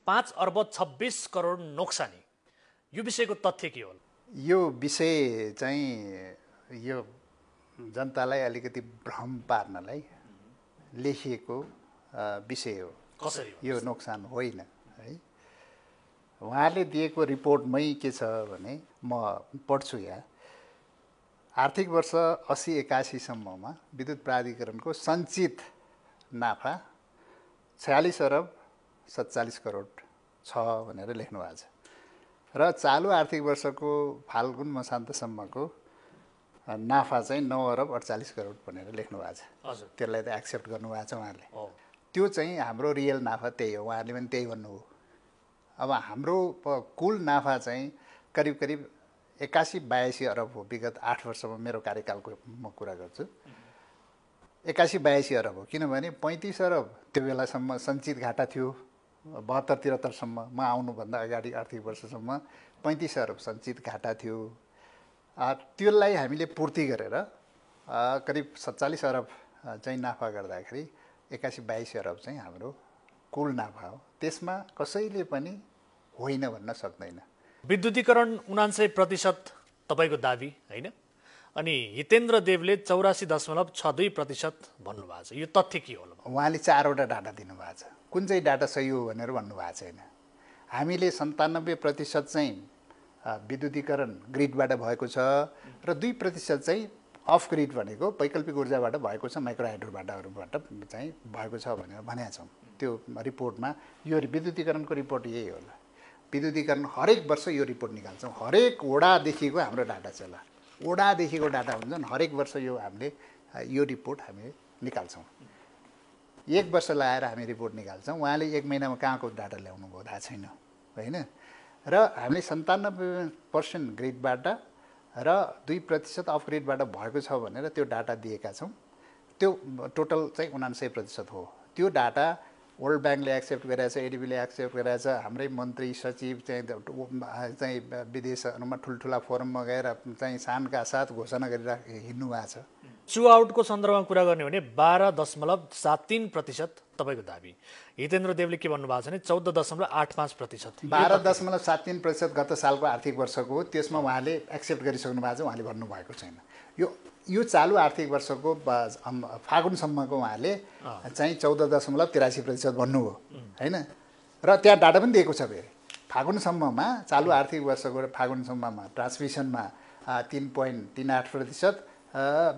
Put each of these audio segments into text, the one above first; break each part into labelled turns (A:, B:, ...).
A: 5,26,00,00,000 नोक्सानी, यो विषयको तथ्य के हो?
B: यो विषय चाहिँ यो जनतालाई अलिकति भ्रम पार्नलाई लेखिएको विषय हो।
A: कसरी?
B: यो नोक्सान होइन है। उहाँले दिएको रिपोर्टमै के छ भने म पढ्छु यहाँ। आर्थिक वर्ष 80-81 सम्ममा विद्युत प्राधिकरणको सञ्चित नाफा 46 अरब 47 करोड छ भनेर लेख्नु भएको छ र चालु आर्थिक वर्षको फाल्गुन मसान्तसम्मको नाफा चाहिँ 9 अरब 48 करोड भनेर लेख्नु भएको छ।
A: हजुर,
B: त्यसलाई त एक्सेप्ट गर्नुभएको छ उहाँले। त्यो चाहिँ हाम्रो रियल नाफा त्यही हो, उहाँले पनि त्यही भन्नुभयो। अब हाम्रो कुल नाफा चाहिँ करिब करिब 81-82 अरब हो। विगत 8 वर्षमा मेरो कार्यकालको म कुरा गर्छु। 81-82 अरब हो, किनभने 35 अरब त्यो बेलासम्म सञ्चित घाटा थियो। 72-73 सम्म म आउनुभन्दा अगाडि आर्थिक वर्षसम्म 35 अरब सञ्चित घाटा थियो। त्यसलाई हामीले पूर्ति गरेर करिब 47 अरब चाहिँ नाफा गर्दाखेरि 81-82 अरब चाहिँ हाम्रो कुल नाफा हो। त्यसमा कसैले पनि होइन भन्न सक्दैन।
A: विद्युतीकरण 79% तपाईँको दाबी होइन, अनि हितेन्द्र देवले 84.62% भन्नुभएको छ। यो तथ्य के हो?
B: उहाँले 4वटा डाटा दिनुभएको छ। कुन चाहिँ डाटा सही हो भनेर भन्नुभएको छैन। हामीले 97% चाहिँ विद्युतीकरण ग्रिडबाट भएको छ र 2% चाहिँ अफ ग्रिड भनेको वैकल्पिक ऊर्जाबाट भएको छ, माइक्रो हाइड्रोबाटहरूबाट चाहिँ भएको छ भनेर भनेका छौँ। त्यो रिपोर्टमा यो विद्युतीकरणको रिपोर्ट यही होला। विद्युतीकरण हरेक वर्ष यो रिपोर्ट निकाल्छौँ। हरेक वडादेखिको हाम्रो डाटा छ ल, वडादेखिको डाटा हुन्छन्। हरेक वर्ष यो हामीले यो रिपोर्ट हामीले निकाल्छौँ। 1 वर्ष लगाएर हामी रिपोर्ट निकाल्छौँ। उहाँले 1 महिनामा कहाँको डाटा ल्याउनु भयो थाहा छैन होइन। र हामीले 97% ग्रिडबाट र 2% अफ ग्रिडबाट भएको छ भनेर त्यो डाटा दिएका छौँ। त्यो टोटल चाहिँ 79% हो। त्यो डाटा वर्ल्ड ब्याङ्कले एक्सेप्ट गरेको छ, एडिबीले एक्सेप्ट गरेको छ। हाम्रै मन्त्री सचिव चाहिँ विदेशहरूमा ठुल्ठुला फोरममा गएर चाहिँ शानका साथ घोषणा गरेर हिँड्नु भएको छ।
A: चु आउटको सन्दर्भमा कुरा गर्ने भने 12.73% तपाईँको दाबी। हितेन्द्र देवले के भन्नुभएको छ भने 14.85%।
B: 12.73% गत सालको आर्थिक वर्षको हो। त्यसमा उहाँले एक्सेप्ट गरिसक्नु भएको छ, उहाँले भन्नुभएको छैन। यो चालु आर्थिक वर्षको फागुनसम्मको उहाँले चाहिँ 14.83% भन्नुभयो होइन। र त्यहाँ डाटा पनि दिएको छ। फेरि फागुनसम्ममा चालु आर्थिक वर्षको फागुनसम्ममा ट्रान्समिसनमा 3.38%,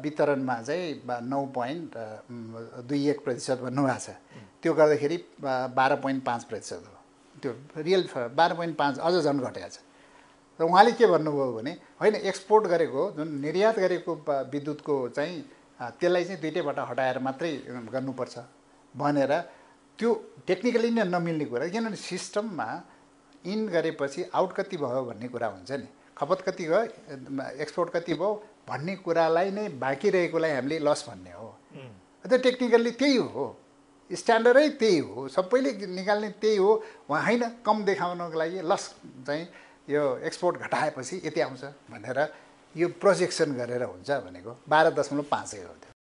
B: वितरणमा चाहिँ 9.21% भन्नुभएको छ। त्यो गर्दाखेरि 12.5% हो। त्यो रियल 12.5 अझ झन् घटेको छ। र उहाँले के भन्नुभयो भने होइन, एक्सपोर्ट गरेको जुन निर्यात गरेको विद्युतको चाहिँ त्यसलाई चाहिँ दुईटैबाट हटाएर मात्रै गर्नुपर्छ भनेर, त्यो टेक्निकली नै नमिल्ने कुरा। किनभने सिस्टममा इन गरेपछि आउट कति भयो भन्ने कुरा हुन्छ नि। खपत कति गयो, एक्सपोर्ट कति भयो भन्ने कुरालाई नै बाँकी रहेकोलाई हामीले लस भन्ने हो। त्यो टेक्निकल्ली त्यही हो, स्ट्यान्डर्डै त्यही हो, सबैले निकाल्ने त्यही हो। उहाँ होइन कम देखाउनको लागि लस चाहिँ यो एक्सपोर्ट घटाएपछि यति आउँछ भनेर यो प्रोजेक्सन गरेर हुन्छ भनेको 12.5 हो।